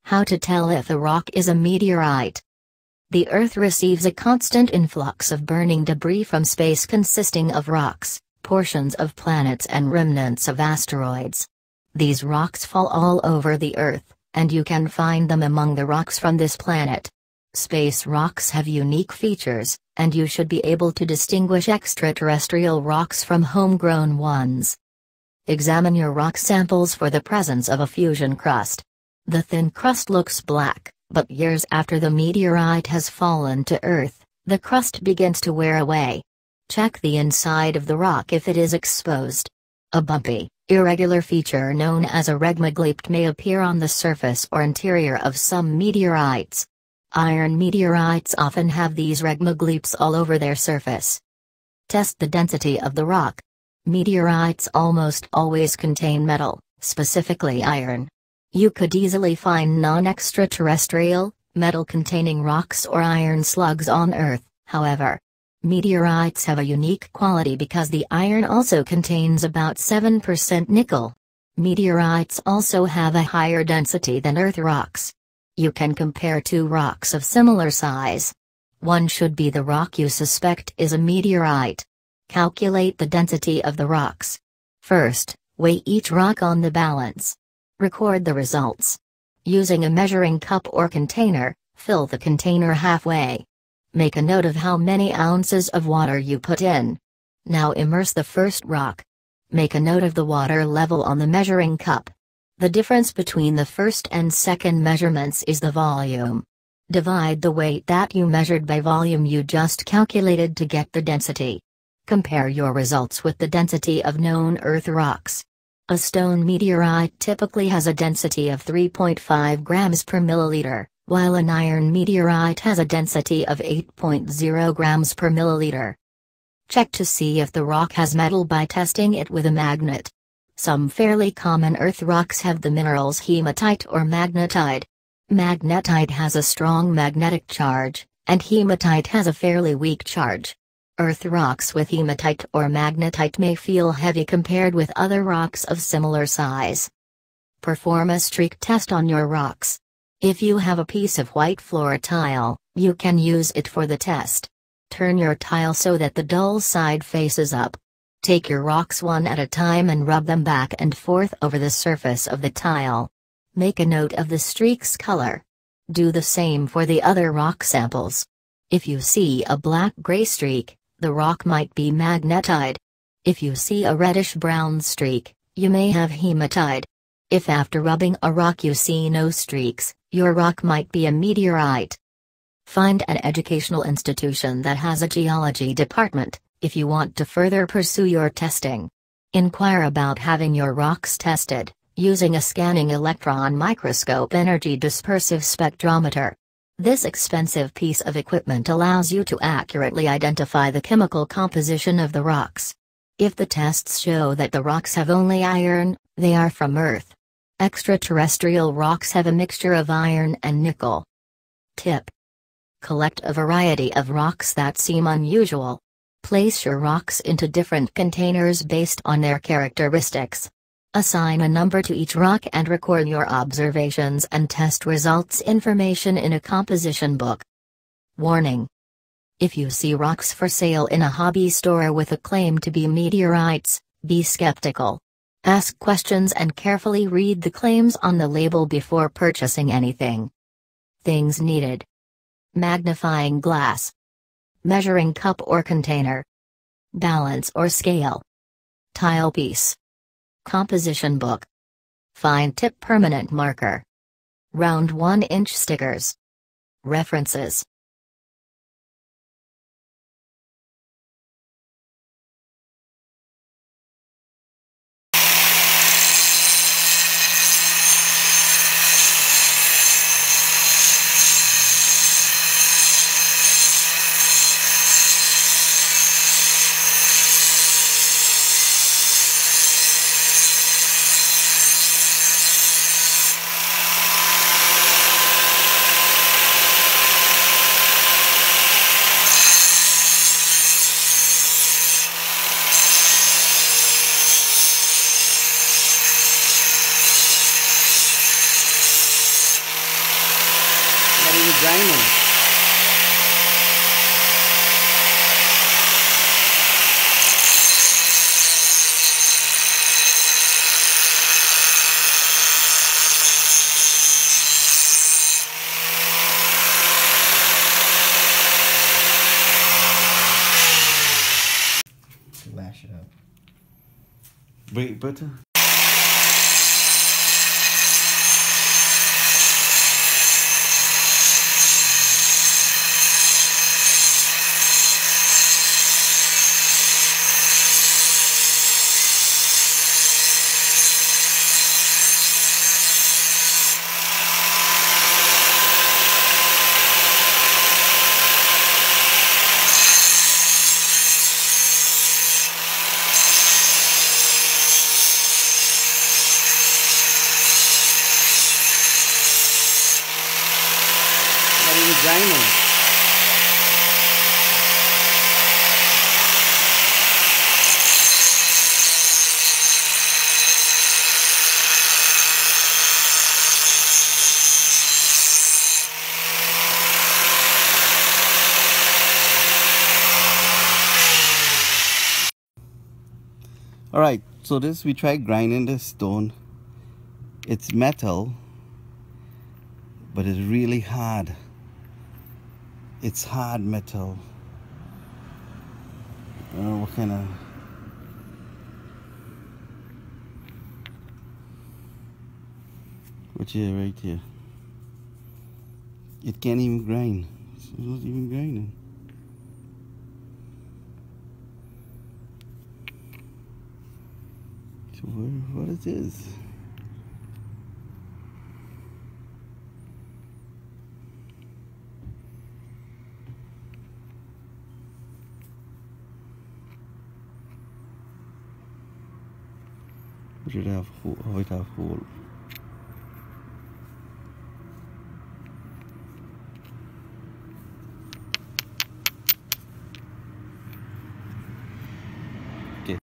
How to tell if a rock is a meteorite. The Earth receives a constant influx of burning debris from space consisting of rocks, portions of planets and remnants of asteroids. These rocks fall all over the Earth, and you can find them among the rocks from this planet. Space rocks have unique features, and you should be able to distinguish extraterrestrial rocks from homegrown ones. Examine your rock samples for the presence of a fusion crust. The thin crust looks black, but years after the meteorite has fallen to Earth, the crust begins to wear away. Check the inside of the rock if it is exposed. A bumpy, irregular feature known as a regmagleep may appear on the surface or interior of some meteorites. Iron meteorites often have these regmagleeps all over their surface. Test the density of the rock. Meteorites almost always contain metal, specifically iron. You could easily find non-extraterrestrial, metal-containing rocks or iron slugs on Earth, however. Meteorites have a unique quality because the iron also contains about 7% nickel. Meteorites also have a higher density than Earth rocks. You can compare two rocks of similar size. One should be the rock you suspect is a meteorite. Calculate the density of the rocks. First, weigh each rock on the balance. Record the results. Using a measuring cup or container, fill the container halfway. Make a note of how many ounces of water you put in. Now immerse the first rock. Make a note of the water level on the measuring cup. The difference between the first and second measurements is the volume. Divide the weight that you measured by volume you just calculated to get the density. Compare your results with the density of known Earth rocks. A stone meteorite typically has a density of 3.5 grams per milliliter, while an iron meteorite has a density of 8.0 grams per milliliter. Check to see if the rock has metal by testing it with a magnet. Some fairly common Earth rocks have the minerals hematite or magnetite. Magnetite has a strong magnetic charge, and hematite has a fairly weak charge. Earth rocks with hematite or magnetite may feel heavy compared with other rocks of similar size. Perform a streak test on your rocks. If you have a piece of white floor tile, you can use it for the test. Turn your tile so that the dull side faces up. Take your rocks one at a time and rub them back and forth over the surface of the tile. Make a note of the streak's color. Do the same for the other rock samples. If you see a black-gray streak, the rock might be magnetite. If you see a reddish-brown streak, you may have hematite. If after rubbing a rock you see no streaks, your rock might be a meteorite. Find an educational institution that has a geology department, if you want to further pursue your testing. Inquire about having your rocks tested, using a scanning electron microscope energy dispersive spectrometer. This expensive piece of equipment allows you to accurately identify the chemical composition of the rocks. If the tests show that the rocks have only iron, they are from Earth. Extraterrestrial rocks have a mixture of iron and nickel. Tip: collect a variety of rocks that seem unusual. Place your rocks into different containers based on their characteristics. Assign a number to each rock and record your observations and test results information in a composition book. Warning: if you see rocks for sale in a hobby store with a claim to be meteorites, be skeptical. Ask questions and carefully read the claims on the label before purchasing anything. Things needed: magnifying glass, measuring cup or container, balance or scale, tile piece, composition book, fine tip permanent marker, round 1-inch stickers. References. grinding. Lash it up. Wait, butter. Grinding. Alright, so this we tried grinding this stone. It's metal, but it's really hard. It's hard metal. I don't know what kind of... What's here, right here? It can't even grind. It's not even grinding. So what is this? Should have hole. Okay.